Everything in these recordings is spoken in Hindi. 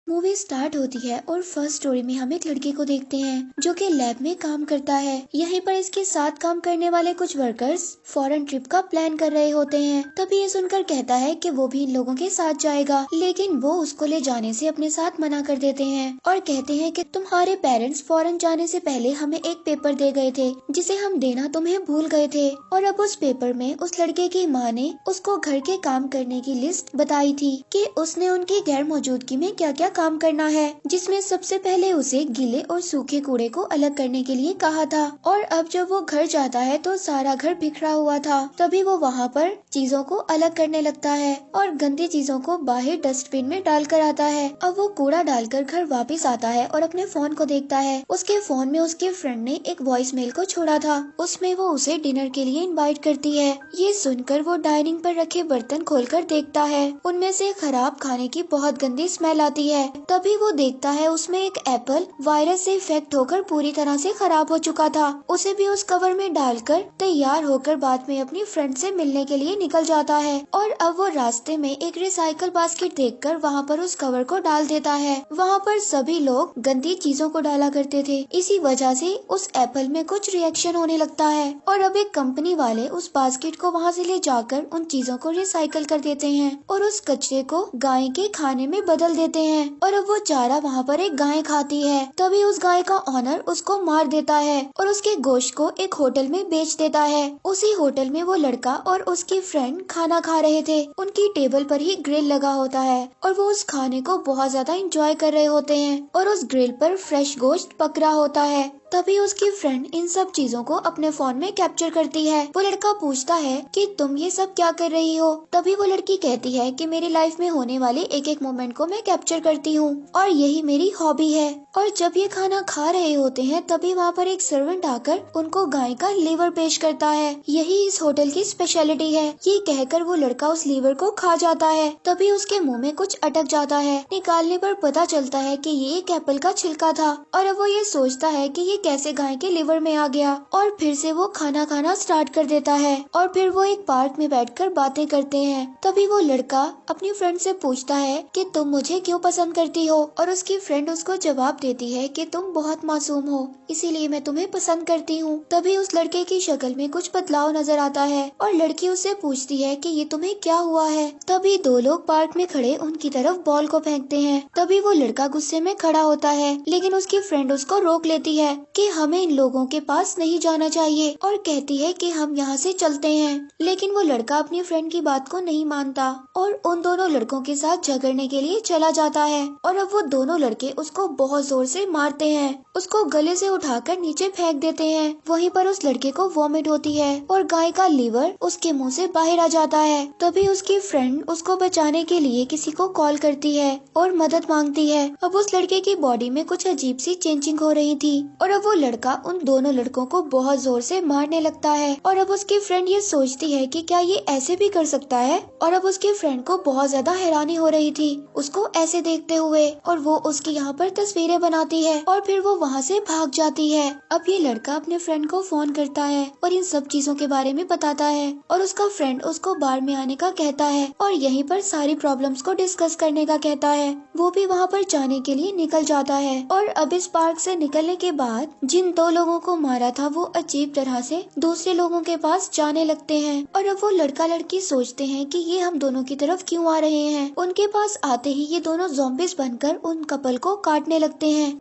मूवी स्टार्ट होती है और फर्स्ट स्टोरी में हम एक लड़के को देखते हैं जो कि लैब में काम करता है। यहीं पर इसके साथ काम करने वाले कुछ वर्कर्स फॉरेन ट्रिप का प्लान कर रहे होते हैं। तभी ये सुनकर कहता है कि वो भी इन लोगों के साथ जाएगा, लेकिन वो उसको ले जाने से अपने साथ मना कर देते हैं और कहते हैं कि तुम्हारे पेरेंट्स फॉरेन जाने से पहले हमें एक पेपर दे गए थे जिसे हम देना तुम्हें भूल गए थे। और अब उस पेपर में उस लड़के की माँ ने उसको घर के काम करने की लिस्ट बताई थी कि उसने उनकी गैर मौजूदगी में क्या क्या काम करना है, जिसमें सबसे पहले उसे गीले और सूखे कूड़े को अलग करने के लिए कहा था। और अब जब वो घर जाता है तो सारा घर बिखरा हुआ था। तभी वो वहाँ पर चीजों को अलग करने लगता है और गंदी चीजों को बाहर डस्टबिन में डाल कर आता है। अब वो कूड़ा डालकर घर वापस आता है और अपने फोन को देखता है। उसके फोन में उसके फ्रेंड ने एक वॉइस मेल को छोड़ा था, उसमें वो उसे डिनर के लिए इनवाइट करती है। ये सुनकर वो डाइनिंग पर रखे बर्तन खोलकर देखता है, उनमें से खराब खाने की बहुत गंदी स्मेल आती है। तभी वो देखता है उसमें एक एप्पल वायरस से इफेक्ट होकर पूरी तरह से खराब हो चुका था। उसे भी उस कवर में डालकर तैयार होकर बाद में अपनी फ्रेंड से मिलने के लिए निकल जाता है। और अब वो रास्ते में एक रिसाइकल बास्केट देखकर वहाँ पर उस कवर को डाल देता है। वहाँ पर सभी लोग गंदी चीजों को डाला करते थे, इसी वजह से उस एप्पल में कुछ रिएक्शन होने लगता है। और अब एक कंपनी वाले उस बास्केट को वहाँ से ले जाकर उन चीजों को रिसाइकल कर देते हैं और उस कचरे को गाय के खाने में बदल देते हैं। और अब वो चारा वहाँ पर एक गाय खाती है। तभी उस गाय का ऑनर उसको मार देता है और उसके गोश्त को एक होटल में बेच देता है। उसी होटल में वो लड़का और उसकी फ्रेंड खाना खा रहे थे। उनकी टेबल पर ही ग्रिल लगा होता है और वो उस खाने को बहुत ज्यादा एंजॉय कर रहे होते हैं और उस ग्रिल पर फ्रेश गोश्त पक रहा होता है। तभी उसकी फ्रेंड इन सब चीजों को अपने फोन में कैप्चर करती है। वो लड़का पूछता है कि तुम ये सब क्या कर रही हो। तभी वो लड़की कहती है कि मेरी लाइफ में होने वाले एक एक मोमेंट को मैं कैप्चर करती हूँ और यही मेरी हॉबी है। और जब ये खाना खा रहे होते हैं तभी वहाँ पर एक सर्वेंट आकर उनको गाय का लीवर पेश करता है। यही इस होटल की स्पेशलिटी है। ये कहकर वो लड़का उस लीवर को खा जाता है। तभी उसके मुंह में कुछ अटक जाता है। निकालने पर पता चलता है कि ये एक एप्पल का छिलका था। और अब वो ये सोचता है कि ये कैसे गाय के लिवर में आ गया और फिर से वो खाना खाना स्टार्ट कर देता है। और फिर वो एक पार्क में बैठकर बातें करते हैं। तभी वो लड़का अपनी फ्रेंड से पूछता है कि तुम मुझे क्यों पसंद करती हो। और उसकी फ्रेंड उसको जवाब देती है कि तुम बहुत मासूम हो, इसीलिए मैं तुम्हें पसंद करती हूँ। तभी उस लड़के की शक्ल में कुछ बदलाव नजर आता है और लड़की उससे पूछती है कि ये तुम्हें क्या हुआ है। तभी दो लोग पार्क में खड़े उनकी तरफ बॉल को फेंकते हैं। तभी वो लड़का गुस्से में खड़ा होता है, लेकिन उसकी फ्रेंड उसको रोक लेती है कि हमें इन लोगों के पास नहीं जाना चाहिए और कहती है कि हम यहाँ से चलते हैं। लेकिन वो लड़का अपनी फ्रेंड की बात को नहीं मानता और उन दोनों लड़कों के साथ झगड़ने के लिए चला जाता है। और अब वो दोनों लड़के उसको बहुत जोर से मारते हैं, उसको गले से उठाकर नीचे फेंक देते हैं। वहीं पर उस लड़के को वॉमिट होती है और गाय का लीवर उसके मुंह से बाहर आ जाता है। तभी उसकी फ्रेंड उसको बचाने के लिए किसी को कॉल करती है और मदद मांगती है। अब उस लड़के की बॉडी में कुछ अजीब सी चेंजिंग हो रही थी और अब वो लड़का उन दोनों लड़कों को बहुत जोर से मारने लगता है। और अब उसकी फ्रेंड ये सोचती है कि क्या ये ऐसे भी कर सकता है। और अब उसकी फ्रेंड को बहुत ज्यादा हैरानी हो रही थी उसको ऐसे देखते हुए और वो उसकी यहाँ पर तस्वीरें बनाती है और फिर वो वहाँ से भाग जाती है। अब ये लड़का अपने फ्रेंड को फोन करता है और इन सब चीजों के बारे में बताता है और उसका फ्रेंड उसको बार में आने का कहता है और यहीं पर सारी प्रॉब्लम्स को डिस्कस करने का कहता है। वो भी वहाँ पर जाने के लिए निकल जाता है। और अब इस पार्क से निकलने के बाद जिन दो लोगों को मारा था वो अजीब तरह से दूसरे लोगों के पास जाने लगते हैं। और अब वो लड़का लड़की सोचते हैं कि ये हम दोनों की तरफ क्यों आ रहे हैं। उनके पास आते ही ये दोनों ज़ॉम्बीज बनकर उन कपल को काटने लगते हैं।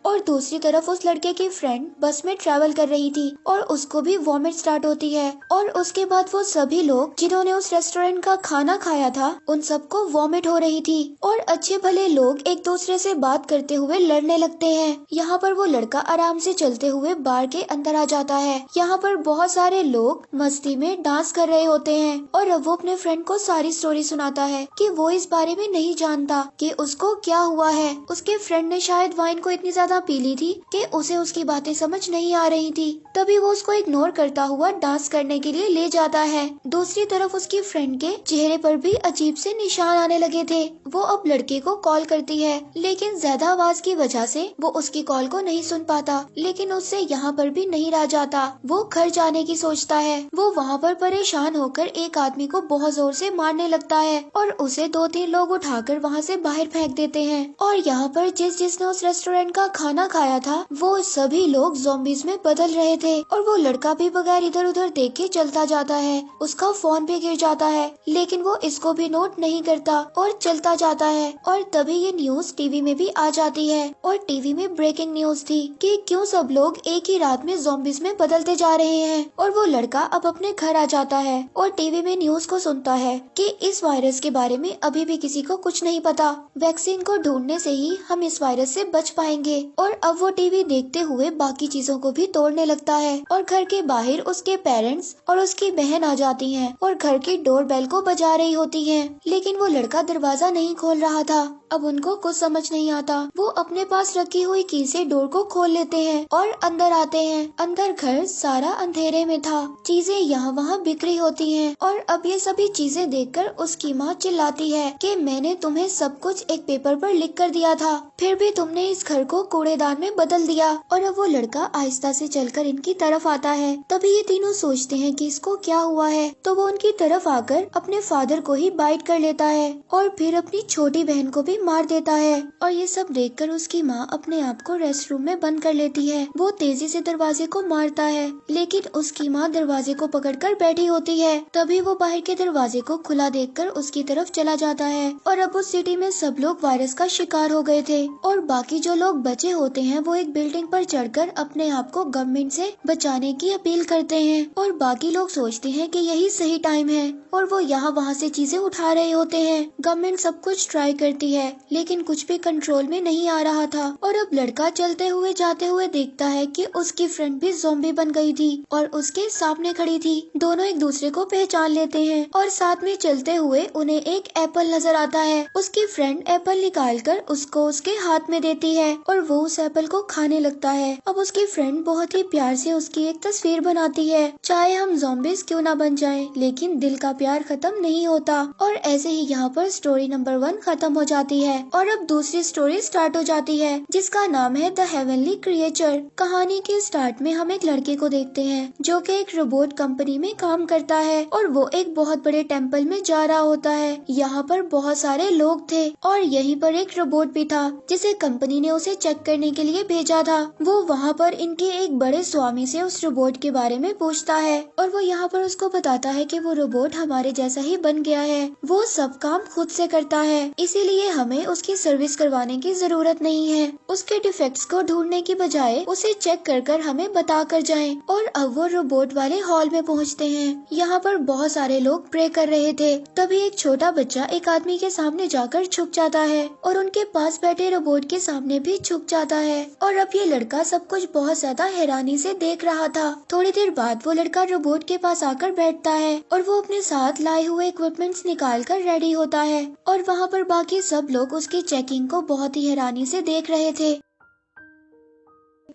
और दूसरी तरफ उस लड़के की फ्रेंड बस में ट्रैवल कर रही थी और उसको भी वॉमिट स्टार्ट होती है। और उसके बाद वो सभी लोग जिन्होंने उस रेस्टोरेंट का खाना खाया था उन सबको वॉमिट हो रही थी और अच्छे भले लोग एक दूसरे से बात करते हुए लड़ने लगते हैं। यहाँ पर वो लड़का आराम से चलते हुए बार के अंदर आ जाता है। यहाँ पर बहुत सारे लोग मस्ती में डांस कर रहे होते हैं और अब वो अपने फ्रेंड को सारी स्टोरी सुनाता है कि वो इस बारे में नहीं जानता कि उसको क्या हुआ है। उसके फ्रेंड ने शायद वाइन को इतनी ज्यादा ज्यादा पीली थी कि उसे उसकी बातें समझ नहीं आ रही थी। तभी वो उसको इग्नोर करता हुआ डांस करने के लिए ले जाता है। दूसरी तरफ उसकी फ्रेंड के चेहरे पर भी अजीब से निशान आने लगे थे। वो अब लड़के को कॉल करती है, लेकिन ज्यादा आवाज की वजह से वो उसकी कॉल को नहीं सुन पाता। लेकिन उससे यहाँ पर भी नहीं रह जाता। वो घर जाने की सोचता है। वो वहाँ पर परेशान होकर एक आदमी को बहुत जोर से मारने लगता है और उसे 2-3 लोग उठाकर वहाँ से बाहर फेंक देते हैं। और यहाँ पर जिसने उस रेस्टोरेंट का खाना खाया था वो सभी लोग ज़ॉम्बीज़ में बदल रहे थे। और वो लड़का भी बगैर इधर उधर देख के चलता जाता है। उसका फोन भी गिर जाता है, लेकिन वो इसको भी नोट नहीं करता और चलता जाता है। और तभी ये न्यूज टीवी में भी आ जाती है और टीवी में ब्रेकिंग न्यूज थी कि क्यों सब लोग एक ही रात में ज़ॉम्बीज़ में बदलते जा रहे हैं। और वो लड़का अब अपने घर आ जाता है और टीवी में न्यूज को सुनता है कि इस वायरस के बारे में अभी भी किसी को कुछ नहीं पता। वैक्सीन को ढूंढने से ही हम इस वायरस से बच पाएंगे। और अब वो टीवी देखते हुए बाकी चीजों को भी तोड़ने लगता है। और घर के बाहर उसके पेरेंट्स और उसकी बहन आ जाती हैं और घर की डोर बेल को बजा रही होती हैं। लेकिन वो लड़का दरवाजा नहीं खोल रहा था। अब उनको कुछ समझ नहीं आता। वो अपने पास रखी हुई की से डोर को खोल लेते हैं और अंदर आते हैं। अंदर घर सारा अंधेरे में था। चीजें यहाँ वहाँ बिखरी होती हैं। और अब ये सभी चीजें देखकर उसकी माँ चिल्लाती है कि मैंने तुम्हें सब कुछ एक पेपर पर लिख कर दिया था, फिर भी तुमने इस घर को कूड़ेदान में बदल दिया। और अब वो लड़का आहिस्ता से चलकर इनकी तरफ आता है। तभी ये तीनों सोचते हैं कि इसको क्या हुआ है, तो वो उनकी तरफ आकर अपने फादर को ही बाइट कर लेता है और फिर अपनी छोटी बहन को भी मार देता है। और ये सब देखकर उसकी माँ अपने आप को रेस्ट रूम में बंद कर लेती है। वो तेजी से दरवाजे को मारता है, लेकिन उसकी माँ दरवाजे को पकड़कर बैठी होती है। तभी वो बाहर के दरवाजे को खुला देखकर उसकी तरफ चला जाता है। और अब उस सिटी में सब लोग वायरस का शिकार हो गए थे और बाकी जो लोग बचे होते हैं वो एक बिल्डिंग पर चढ़कर अपने आप को गवर्नमेंट से बचाने की अपील करते हैं। और बाकी लोग सोचते हैं कि यही सही टाइम है और वो यहाँ वहाँ से चीजें उठा रहे होते हैं। गवर्नमेंट सब कुछ ट्राई करती है, लेकिन कुछ भी कंट्रोल में नहीं आ रहा था। और अब लड़का चलते हुए जाते हुए देखता है कि उसकी फ्रेंड भी ज़ॉम्बी बन गई थी और उसके सामने खड़ी थी। दोनों एक दूसरे को पहचान लेते हैं और साथ में चलते हुए उन्हें एक एप्पल नजर आता है। उसकी फ्रेंड एप्पल निकालकर उसको उसके हाथ में देती है और वो उस एप्पल को खाने लगता है। अब उसकी फ्रेंड बहुत ही प्यार से उसकी एक तस्वीर बनाती है। चाहे हम ज़ॉम्बीज़ क्यों ना बन जाएं, लेकिन दिल का प्यार खत्म नहीं होता। और ऐसे ही यहाँ पर स्टोरी नंबर 1 खत्म हो जाती है और अब दूसरी स्टोरी स्टार्ट हो जाती है जिसका नाम है द हेवनली क्रिएचर। कहानी के स्टार्ट में हम एक लड़के को देखते हैं जो कि एक रोबोट कंपनी में काम करता है और वो एक बहुत बड़े टेम्पल में जा रहा होता है। यहाँ पर बहुत सारे लोग थे और यहीं पर एक रोबोट भी था जिसे कंपनी ने उसे चेक करने के लिए भेजा था। वो वहाँ पर इनके एक बड़े स्वामी से उस रोबोट के बारे में पूछता है और वो यहाँ पर उसको बताता है कि वो रोबोट हमारे जैसा ही बन गया है। वो सब काम खुद से करता है, इसीलिए हमें उसकी सर्विस करवाने की जरूरत नहीं है। उसके डिफेक्ट्स को ढूंढने की बजाय उसे चेक कर हमें बता कर जाएं। और अब वो रोबोट वाले हॉल में पहुंचते हैं। यहाँ पर बहुत सारे लोग प्रे कर रहे थे। तभी एक छोटा बच्चा एक आदमी के सामने जाकर झुक जाता है और उनके पास बैठे रोबोट के सामने भी झुक जाता है। और अब ये लड़का सब कुछ बहुत ज्यादा हैरानी से देख रहा था। थोड़ी देर बाद वो लड़का रोबोट के पास आकर बैठता है और वो अपने साथ लाए हुए इक्विपमेंट्स निकाल कर रेडी होता है। और वहाँ पर बाकी सब लोग उसकी चेकिंग को बहुत ही हैरानी से देख रहे थे।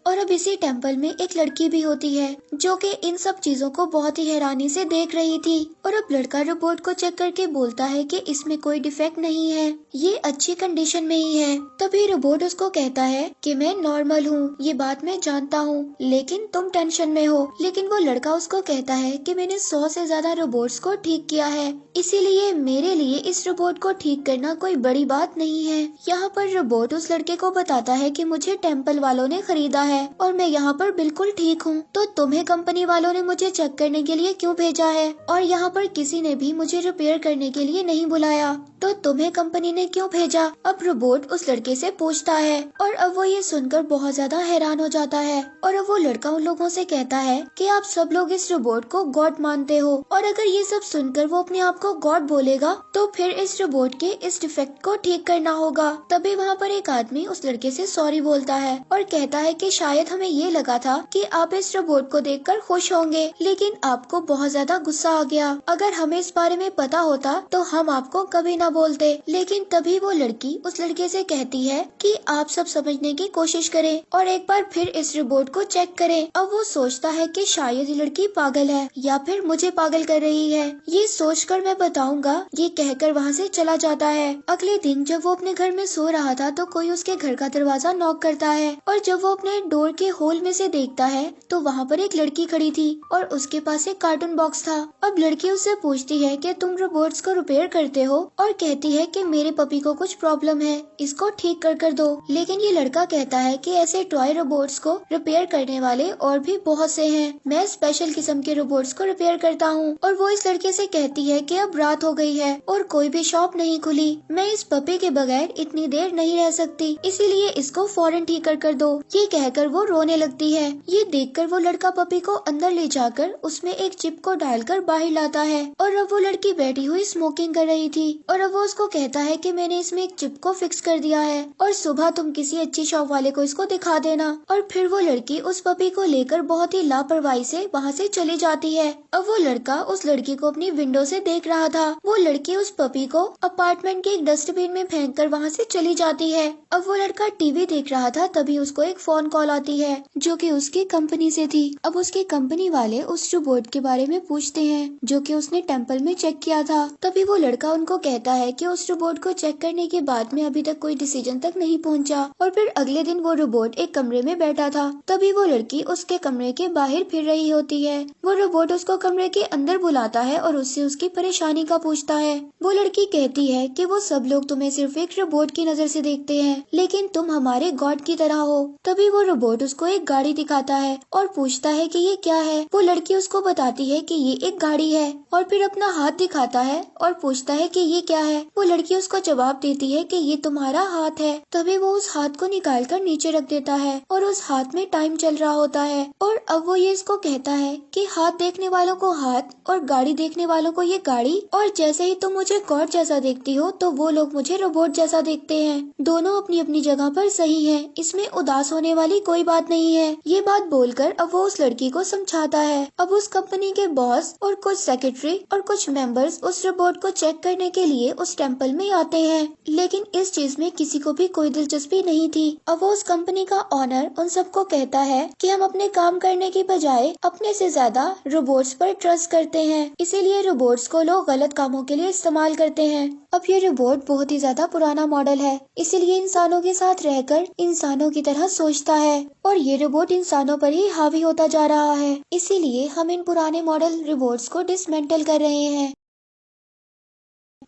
और अब इसी टेम्पल में एक लड़की भी होती है जो कि इन सब चीजों को बहुत ही हैरानी से देख रही थी। और अब लड़का रोबोट को चेक करके बोलता है कि इसमें कोई डिफेक्ट नहीं है, ये अच्छी कंडीशन में ही है। तभी रोबोट उसको कहता है कि मैं नॉर्मल हूँ, ये बात मैं जानता हूँ, लेकिन तुम टेंशन में हो। लेकिन वो लड़का उसको कहता है कि मैंने 100 से ज्यादा रोबोट्स को ठीक किया है, इसीलिए मेरे लिए इस रोबोट को ठीक करना कोई बड़ी बात नहीं है। यहाँ पर रोबोट उस लड़के को बताता है कि मुझे टेम्पल वालों ने खरीदा है और मैं यहाँ पर बिल्कुल ठीक हूँ, तो तुम्हें कंपनी वालों ने मुझे चेक करने के लिए क्यों भेजा है और यहाँ पर किसी ने भी मुझे रिपेयर करने के लिए नहीं बुलाया, तो तुम्हें कंपनी ने क्यों भेजा? अब रोबोट उस लड़के से पूछता है और अब वो ये सुनकर बहुत ज्यादा हैरान हो जाता है। और अब वो लड़का उन लोगों से कहता है कि आप सब लोग इस रोबोट को गॉड मानते हो और अगर ये सब सुनकर वो अपने आप को गॉड बोलेगा तो फिर इस रोबोट के इस डिफेक्ट को ठीक करना होगा। तभी वहाँ पर एक आदमी उस लड़के से सॉरी बोलता है और कहता है कि शायद हमें ये लगा था कि आप इस रोबोट को देखकर खुश होंगे, लेकिन आपको बहुत ज्यादा गुस्सा आ गया। अगर हमें इस बारे में पता होता तो हम आपको कभी ना बोलते। लेकिन तभी वो लड़की उस लड़के से कहती है कि आप सब समझने की कोशिश करें और एक बार फिर इस रिपोर्ट को चेक करें। अब वो सोचता है कि शायद ये लड़की पागल है या फिर मुझे पागल कर रही है। ये सोचकर मैं बताऊंगा, ये कहकर वहाँ से चला जाता है। अगले दिन जब वो अपने घर में सो रहा था तो कोई उसके घर का दरवाजा नॉक करता है और जब वो अपने डोर के होल में से देखता है तो वहाँ पर एक लड़की खड़ी थी और उसके पास एक कार्टून बॉक्स था। अब लड़की उससे पूछती है कि तुम रोबोट्स को रिपेयर करते हो और कहती है कि मेरे पपी को कुछ प्रॉब्लम है, इसको ठीक कर दो। लेकिन ये लड़का कहता है कि ऐसे टॉय रोबोट्स को रिपेयर करने वाले और भी बहुत से हैं, मैं स्पेशल किस्म के रोबोट्स को रिपेयर करता हूँ। और वो इस लड़के से कहती है कि अब रात हो गई है और कोई भी शॉप नहीं खुली, मैं इस पपी के बगैर इतनी देर नहीं रह सकती, इसीलिए इसको फौरन ठीक कर दो। ये कहकर वो रोने लगती है। ये देखकर वो लड़का पपी को अंदर ले जाकर उसमें एक चिप को डालकर बाहर लाता है और अब वो लड़की बैठी हुई स्मोकिंग कर रही थी और अब वो उसको कहता है कि मैंने इसमें एक चिप को फिक्स कर दिया है और सुबह तुम किसी अच्छी शॉप वाले को इसको दिखा देना। और फिर वो लड़की उस पपी को लेकर बहुत ही लापरवाही से वहाँ से चली जाती है। अब वो लड़का उस लड़की को अपनी विंडो से देख रहा था। वो लड़की उस पपी को अपार्टमेंट के एक डस्टबिन में फेंक कर वहाँ से चली जाती है। अब वो लड़का टीवी देख रहा था, तभी उसको एक फोन कॉल आती है जो कि उसकी कंपनी से थी। अब उसकी कंपनी वाले उस रोबोट के बारे में पूछते हैं जो कि उसने टेम्पल में चेक किया था। तभी वो लड़का उनको कहता है कि उस रोबोट को चेक करने के बाद में अभी तक कोई डिसीजन तक नहीं पहुंचा। और फिर अगले दिन वो रोबोट एक कमरे में बैठा था। तभी वो लड़की उसके कमरे के बाहर फिर रही होती है। वो रोबोट उसको कमरे के अंदर बुलाता है और उससे उसकी परेशानी का पूछता है। वो लड़की कहती है कि वो सब लोग तुम्हें सिर्फ एक रोबोट की नजर से देखते हैं, लेकिन तुम हमारे गॉड की तरह हो। तभी वो रोबोट उसको एक गाड़ी दिखाता है और पूछता है कि ये क्या है। वो लड़की उसको बताती है कि ये एक गाड़ी है और फिर अपना हाथ दिखाता है और पूछता है कि ये क्या है। वो लड़की उसको जवाब देती है कि ये तुम्हारा हाथ है। तभी वो उस हाथ को निकाल कर नीचे रख देता है और उस हाथ में टाइम चल रहा होता है। और अब वो ये इसको कहता है कि हाथ देखने वालों को हाथ और गाड़ी देखने वालों को ये गाड़ी, और जैसे ही तुम मुझे गॉड जैसा देखती हो तो वो लोग मुझे रोबोट जैसा देखते हैं। दोनों अपनी अपनी जगह पर सही है, इसमें उदास होने वाली कोई बात नहीं है। ये बात बोलकर अब वो उस लड़की को समझाता है। अब उस कंपनी के बॉस और कुछ सेक्रेटरी और कुछ मेंबर्स उस रोबोट को चेक करने के लिए उस टेम्पल में आते हैं, लेकिन इस चीज में किसी को भी कोई दिलचस्पी नहीं थी। अब वो उस कंपनी का ऑनर उन सबको कहता है कि हम अपने काम करने की बजाय अपने से ज्यादा रोबोट्स पर ट्रस्ट करते हैं, इसीलिए रोबोट्स को लोग गलत कामों के लिए इस्तेमाल करते हैं। अब ये रोबोट बहुत ही ज्यादा पुराना मॉडल है, इसीलिए इंसानों के साथ रहकर इंसानों की तरह सोचता है और ये रोबोट इंसानों पर ही हावी होता जा रहा है, इसीलिए हम इन पुराने मॉडल रोबोट्स को डिसमेंटल कर रहे हैं।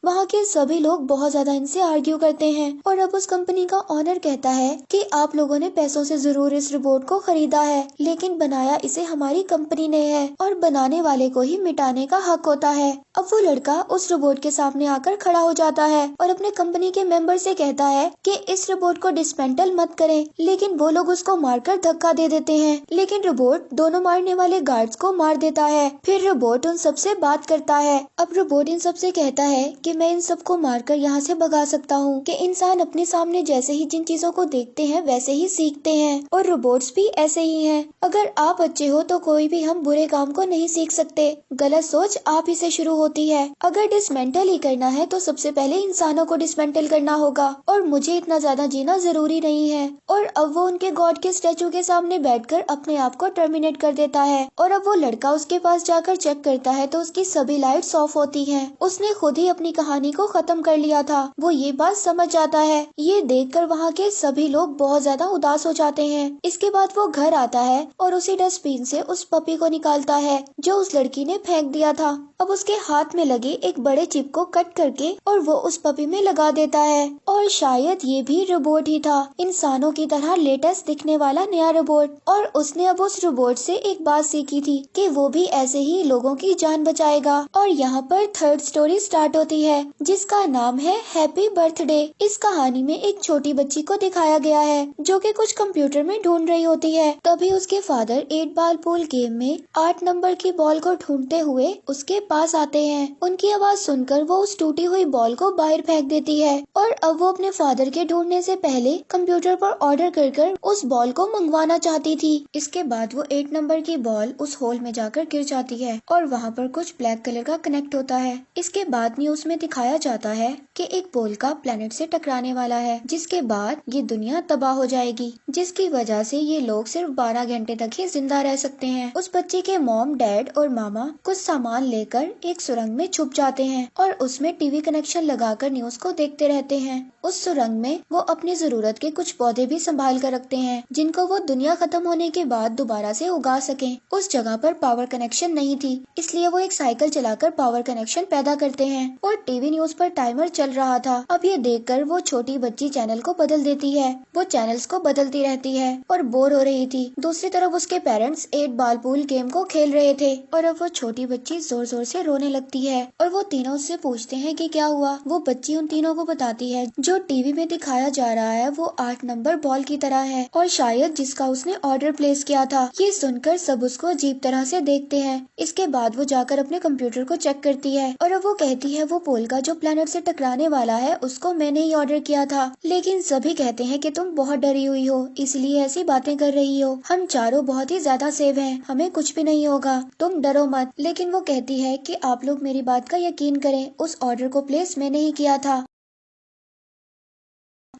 वहाँ के सभी लोग बहुत ज्यादा इनसे आर्ग्यू करते हैं और अब उस कंपनी का ऑनर कहता है कि आप लोगों ने पैसों से जरूर इस रोबोट को खरीदा है, लेकिन बनाया इसे हमारी कंपनी ने है और बनाने वाले को ही मिटाने का हक होता है। अब वो लड़का उस रोबोट के सामने आकर खड़ा हो जाता है और अपने कंपनी के मेंबर से कहता है कि इस रोबोट को डिसमेंटल मत करें, लेकिन वो लोग उसको मारकर धक्का दे देते हैं। लेकिन रोबोट दोनों मारने वाले गार्ड्स को मार देता है। फिर रोबोट उन सबसे बात करता है। अब रोबोट इन सबसे कहता है कि मैं इन सबको मारकर यहाँ से भगा सकता हूँ, कि इंसान अपने सामने जैसे ही जिन चीजों को देखते हैं वैसे ही सीखते हैं और रोबोट्स भी ऐसे ही हैं। अगर आप अच्छे हो तो कोई भी हम बुरे काम को नहीं सीख सकते, गलत सोच आप ही से शुरू होती है। अगर डिसमेंटल ही करना है तो सबसे पहले इंसानों को डिसमेंटल करना होगा और मुझे इतना ज्यादा जीना जरूरी नहीं है। और अब वो उनके गॉड के स्टैचू के सामने बैठकर अपने आप को टर्मिनेट कर देता है और अब वो लड़का उसके पास जाकर चेक करता है तो उसकी सभी लाइट्स ऑफ होती हैं। उसने खुद ही अपनी कहानी को खत्म कर लिया था। वो ये बात समझ जाता है। ये देखकर वहाँ के सभी लोग बहुत ज्यादा उदास हो जाते हैं। इसके बाद वो घर आता है और उसी डस्टबिन से उस पपी को निकालता है जो उस लड़की ने फेंक दिया था। अब उसके हाथ में लगे एक बड़े चिप को कट करके और वो उस पपी में लगा देता है और शायद ये भी रोबोट ही था, इंसानों की तरह लेटेस्ट दिखने वाला नया रोबोट। और उसने अब उस रोबोट से एक बात सीखी थी कि वो भी ऐसे ही लोगों की जान बचाएगा। और यहाँ पर थर्ड स्टोरी स्टार्ट होती है जिसका नाम है हैप्पी बर्थडे। इस कहानी में एक छोटी बच्ची को दिखाया गया है जो कि कुछ कंप्यूटर में ढूंढ रही होती है। तभी उसके फादर 8 बॉल पूल गेम में 8 नंबर की बॉल को ढूंढते हुए उसके पास आते हैं। उनकी आवाज सुनकर वो उस टूटी हुई बॉल को बाहर फेंक देती है और अब वो अपने फादर के ढूंढने से पहले कंप्यूटर पर ऑर्डर कर उस बॉल को मंगवाना चाहती थी। इसके बाद वो 8 नंबर की बॉल उस होल में जाकर गिर जाती है और वहाँ पर कुछ ब्लैक कलर का कनेक्ट होता है। इसके बाद न्यूज में में दिखाया जाता है कि एक पोल्का प्लेनेट से टकराने वाला है, जिसके बाद ये दुनिया तबाह हो जाएगी, जिसकी वजह से ये लोग सिर्फ 12 घंटे तक ही जिंदा रह सकते हैं। उस बच्चे के मॉम, डैड और मामा कुछ सामान लेकर एक सुरंग में छुप जाते हैं और उसमें टीवी कनेक्शन लगाकर न्यूज को देखते रहते हैं। उस सुरंग में वो अपनी जरूरत के कुछ पौधे भी संभाल कर रखते हैं, जिनको वो दुनिया खत्म होने के बाद दोबारा से उगा सकें। उस जगह पर पावर कनेक्शन नहीं थी, इसलिए वो एक साइकिल चलाकर पावर कनेक्शन पैदा करते हैं और टीवी न्यूज पर टाइमर चल रहा था। अब ये देखकर वो छोटी बच्ची चैनल को बदल देती है। वो चैनल्स को बदलती रहती है और बोर हो रही थी। दूसरी तरफ उसके पेरेंट्स 8 बॉल पूल गेम को खेल रहे थे और अब वो छोटी बच्ची जोर जोर से रोने लगती है और वो तीनों उससे पूछते हैं कि क्या हुआ। वो बच्ची उन तीनों को बताती है जो टीवी में दिखाया जा रहा है वो 8 नंबर बॉल की तरह है और शायद जिसका उसने ऑर्डर प्लेस किया था। ये सुनकर सब उसको अजीब तरह से देखते हैं। इसके बाद वो जाकर अपने कंप्यूटर को चेक करती है और अब वो कहती है वो पोल्का जो प्लेनेट से टकराने वाला है उसको मैंने ही ऑर्डर किया था। लेकिन सभी कहते हैं कि तुम बहुत डरी हुई हो, इसलिए ऐसी बातें कर रही हो। हम चारों बहुत ही ज्यादा सेफ हैं, हमें कुछ भी नहीं होगा, तुम डरो मत। लेकिन वो कहती है कि आप लोग मेरी बात का यकीन करें, उस ऑर्डर को प्लेस मैंने ही किया था।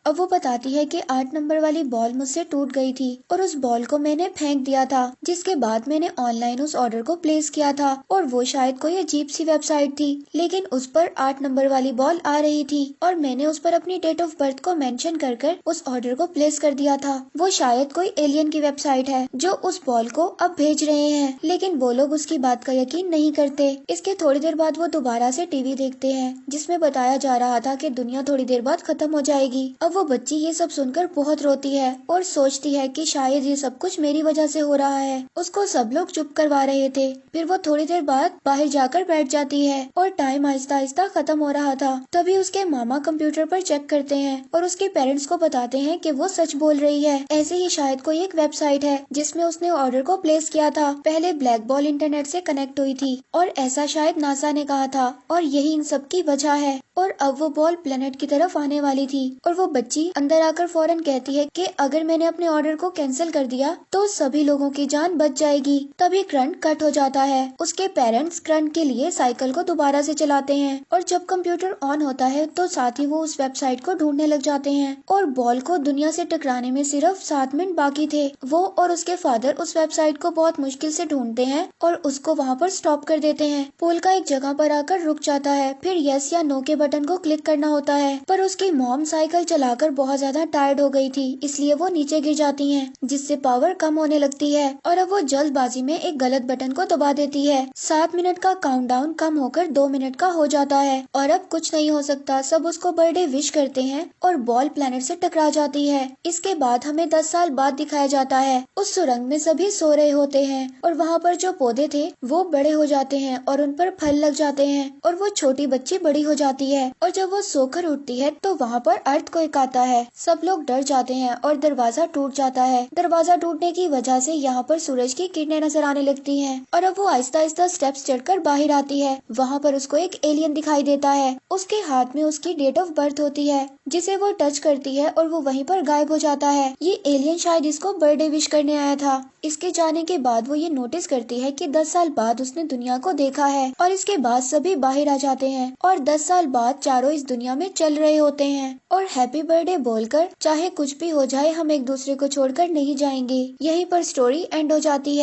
अब वो बताती है कि 8 नंबर वाली बॉल मुझसे टूट गई थी और उस बॉल को मैंने फेंक दिया था, जिसके बाद मैंने ऑनलाइन उस ऑर्डर को प्लेस किया था और वो शायद कोई अजीब सी वेबसाइट थी, लेकिन उस पर 8 नंबर वाली बॉल आ रही थी और मैंने उस पर अपनी डेट ऑफ बर्थ को मेंशन कर कर उस ऑर्डर को प्लेस कर दिया था। वो शायद कोई एलियन की वेबसाइट है जो उस बॉल को अब भेज रहे हैं, लेकिन वो लोग उसकी बात का यकीन नहीं करते। इसके थोड़ी देर बाद वो दोबारा से टीवी देखते हैं जिसमें बताया जा रहा था कि दुनिया थोड़ी देर बाद खत्म हो जाएगी। अब वो बच्ची ये सब सुनकर बहुत रोती है और सोचती है कि शायद ये सब कुछ मेरी वजह से हो रहा है। उसको सब लोग चुप करवा रहे थे। फिर वो थोड़ी देर बाद बाहर जाकर बैठ जाती है और टाइम आहिस्ता आहिस्ता खत्म हो रहा था। तभी उसके मामा कंप्यूटर पर चेक करते हैं और उसके पेरेंट्स को बताते हैं कि वो सच बोल रही है। ऐसे ही शायद कोई एक वेबसाइट है जिसमें उसने ऑर्डर को प्लेस किया था। पहले ब्लैक बॉल इंटरनेट से कनेक्ट हुई थी और ऐसा शायद नासा ने कहा था और यही इन सब की वजह है। और अब वो बॉल प्लेनेट की तरफ आने वाली थी और वो बच्ची अंदर आकर फौरन कहती है कि अगर मैंने अपने ऑर्डर को कैंसिल कर दिया तो सभी लोगों की जान बच जाएगी। तभी करंट कट हो जाता है। उसके पेरेंट्स करंट के लिए साइकिल को दोबारा से चलाते हैं और जब कंप्यूटर ऑन होता है तो साथ ही वो उस वेबसाइट को ढूंढने लग जाते हैं और बॉल को दुनिया से टकराने में सिर्फ 7 मिनट बाकी थे। वो और उसके फादर उस वेबसाइट को बहुत मुश्किल से ढूंढते हैं और उसको वहाँ पर स्टॉप कर देते हैं। पोल का एक जगह पर आकर रुक जाता है। फिर यस या नो के बटन को क्लिक करना होता है, पर उसकी मॉम साइकिल चलाकर बहुत ज्यादा टायर्ड हो गई थी, इसलिए वो नीचे गिर जाती हैं, जिससे पावर कम होने लगती है और अब वो जल्दबाजी में एक गलत बटन को दबा देती है। 7 मिनट का काउंटडाउन कम होकर 2 मिनट का हो जाता है और अब कुछ नहीं हो सकता। सब उसको बर्थडे विश करते हैं और बॉल प्लेनेट से टकरा जाती है। इसके बाद हमें 10 साल बाद दिखाया जाता है। उस सुरंग में सभी सो रहे होते हैं और वहाँ पर जो पौधे थे वो बड़े हो जाते हैं और उन पर फल लग जाते हैं और वो छोटी बच्ची बड़ी हो जाती है और जब वो सोकर उठती है तो वहाँ पर अर्थक्वेक आता है। सब लोग डर जाते हैं और दरवाजा टूट जाता है। दरवाजा टूटने की वजह से यहाँ पर सूरज की किरणें नजर आने लगती हैं और अब वो आहिस्ता आहिस्ता स्टेप्स चढ़कर बाहर आती है। वहाँ पर उसको एक एलियन दिखाई देता है। उसके हाथ में उसकी डेट ऑफ बर्थ होती है जिसे वो टच करती है और वो वहीं पर गायब हो जाता है। ये एलियन शायद इसको बर्थडे विश करने आया था। इसके जाने के बाद वो ये नोटिस करती है कि 10 साल बाद उसने दुनिया को देखा है और इसके बाद सभी बाहर आ जाते हैं और 10 साल बाद चारों इस दुनिया में चल रहे होते हैं और हैप्पी बर्थडे बोलकर चाहे कुछ भी हो जाए हम एक दूसरे को छोड़कर नहीं जाएंगे। यहीं पर स्टोरी एंड हो जाती है।